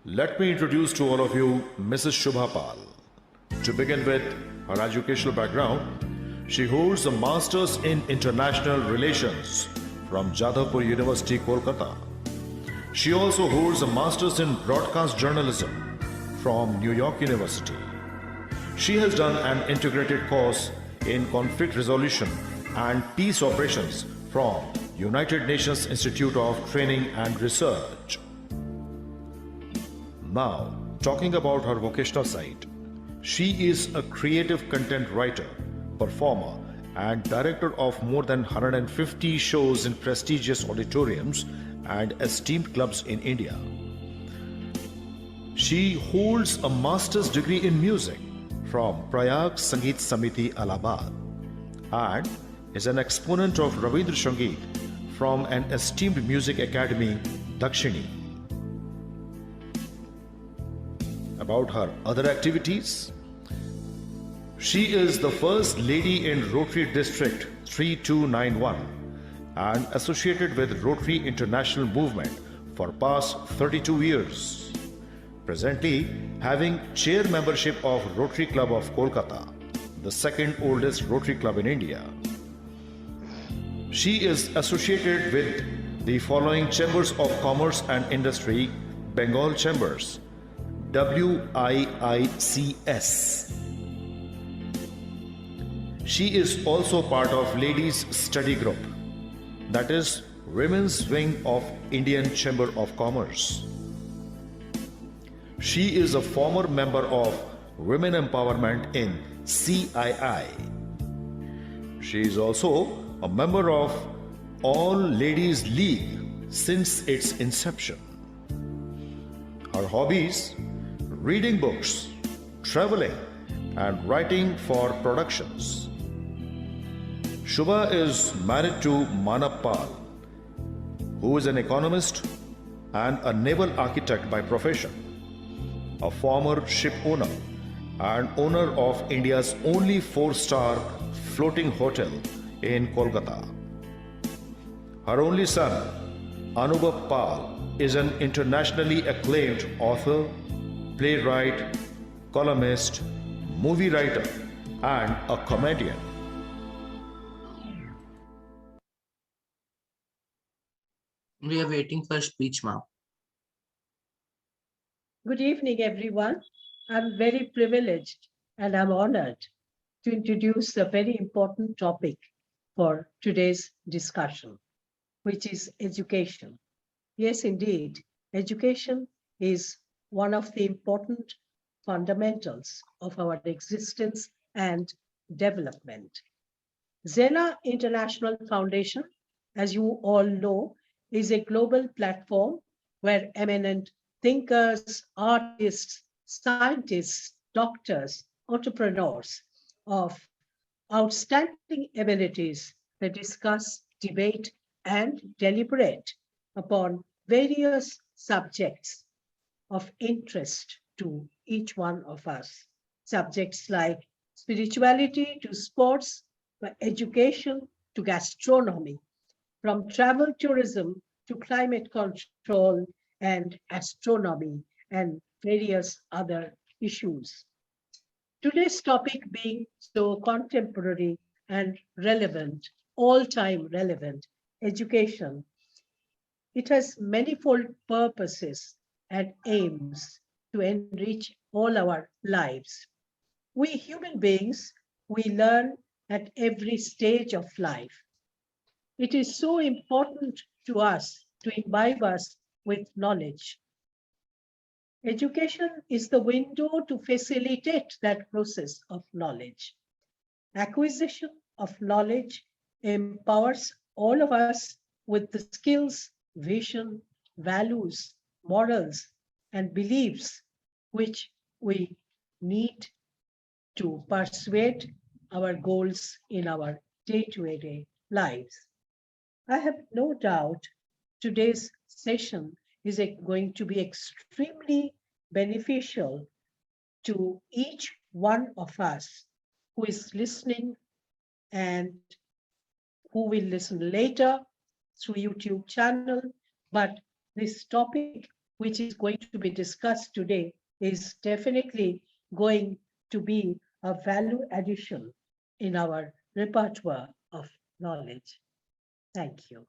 Let me introduce to all of you Mrs. Shubha Pal. To begin with, her educational background, she holds a Master's in International Relations from Jadavpur University, Kolkata. She also holds a Master's in Broadcast Journalism from New York University. She has done an integrated course in conflict resolution and peace operations from United Nations Institute of Training and Research. Now, talking about her vocational side, she is a creative content writer, performer, and director of more than 150 shows in prestigious auditoriums and esteemed clubs in India. She holds a master's degree in music from Prayag Sangeet Samiti, Allahabad, and is an exponent of Rabindra Sangeet from an esteemed music academy, Dakshini. About her other activities, she is the first lady in Rotary District 3291 and associated with Rotary International Movement for past 32 years. Presently having chair membership of Rotary Club of Kolkata, the second oldest Rotary Club in India. She is associated with the following Chambers of Commerce and Industry: Bengal Chambers, WIICS. She is also part of Ladies Study Group, that is Women's Wing of Indian Chamber of Commerce. She is a former member of Women Empowerment in CII. She is also a member of All Ladies League since its inception. Her hobbies: reading books, traveling, and writing for productions. Shubha is married to Manab Pal, who is an economist and a naval architect by profession, a former ship owner and owner of India's only 4-star floating hotel in Kolkata. Her only son, Anubhav Pal, is an internationally acclaimed author, playwright, columnist, movie writer, and a comedian. We are waiting for speech, ma'am. Good evening, everyone. I'm very privileged and I'm honored to introduce a very important topic for today's discussion, which is education. Yes, indeed, education is one of the important fundamentals of our existence and development. Zena International Foundation, as you all know, is a global platform where eminent thinkers, artists, scientists, doctors, entrepreneurs of outstanding abilities they discuss, debate, and deliberate upon various subjects of interest to each one of us. Subjects like spirituality to sports, from education to gastronomy, from travel tourism to climate control and astronomy and various other issues. Today's topic being so contemporary and relevant, all-time relevant, education. It has manifold purposes and aims to enrich all our lives. We human beings, we learn at every stage of life. It is so important to us to imbibe us with knowledge. Education is the window to facilitate that process of knowledge. Acquisition of knowledge empowers all of us with the skills, vision, values, morals, and beliefs which we need to persuade our goals in our day-to-day lives. I have no doubt today's session is going to be extremely beneficial to each one of us who is listening and who will listen later through YouTube channel. But this topic which is going to be discussed today is definitely going to be a value addition in our repertoire of knowledge. Thank you.